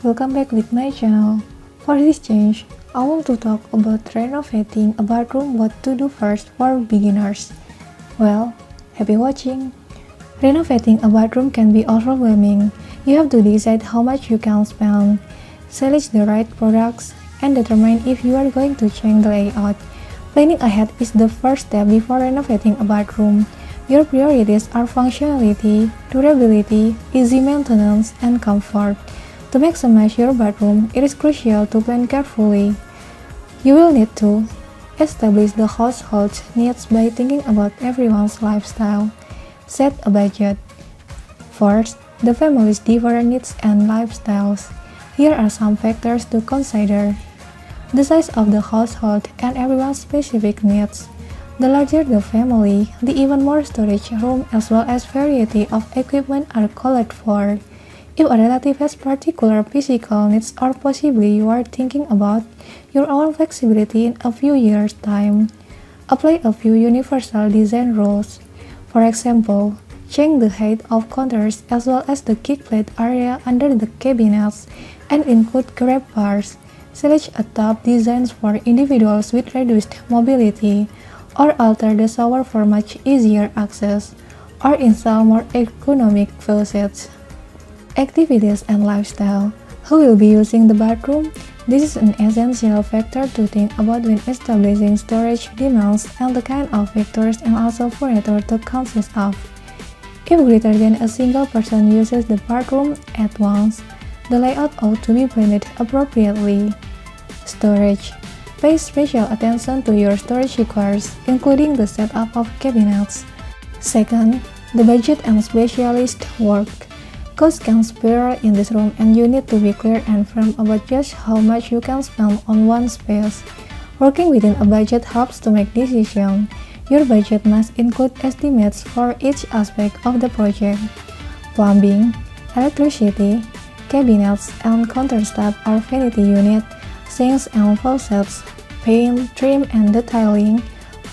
welcome back with my channel. For this change, I want to talk about renovating a bathroom, what to do first for beginners. Well, happy watching! Renovating a bathroom can be overwhelming. You have to decide how much you can spend, select the right products, and determine if you are going to change the layout. Planning ahead is the first step before renovating a bathroom. Your priorities are functionality, durability, easy maintenance, and comfort. To maximize your bathroom, it is crucial to plan carefully. You will need to establish the household's needs by thinking about everyone's lifestyle. Set a budget. First, the family's different needs and lifestyles. Here are some factors to consider. The size of the household and everyone's specific needs. The larger the family, the even more storage room as well as variety of equipment are called for. If a relative has particular physical needs or possibly you are thinking about your own flexibility in a few years' time, apply a few universal design rules. For example, change the height of counters as well as the kickplate area under the cabinets and include grab bars. Select a top designs for individuals with reduced mobility, or alter the shower for much easier access, or install more ergonomic faucets. Activities and lifestyle. Who will be using the bathroom? This is an essential factor to think about when establishing storage demands and the kind of factors and also furniture to consist of. If greater than a single person uses the bathroom at once, the layout ought to be planned appropriately. Storage. Pay special attention to your storage requirements, including the setup of cabinets. Second, the budget and specialist work. Costs can spiral in this room and you need to be clear and firm about just how much you can spend on one space. Working within a budget helps to make decisions. Your budget must include estimates for each aspect of the project. Plumbing, electricity, cabinets, and countertop are vanity units, sinks and faucets, paint, trim and detailing,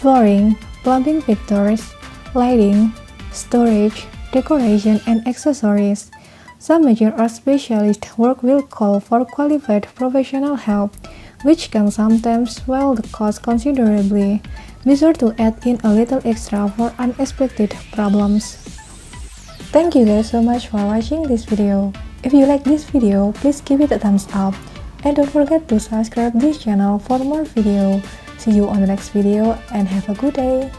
flooring, plumbing fixtures, lighting, storage, decoration, and accessories. Some major or specialist work will call for qualified professional help, which can sometimes swell the cost considerably. Be sure to add in a little extra for unexpected problems. Thank you guys so much for watching this video. If you like this video, please give it a thumbs up. And don't forget to subscribe this channel for more videos. See you on the next video and have a good day.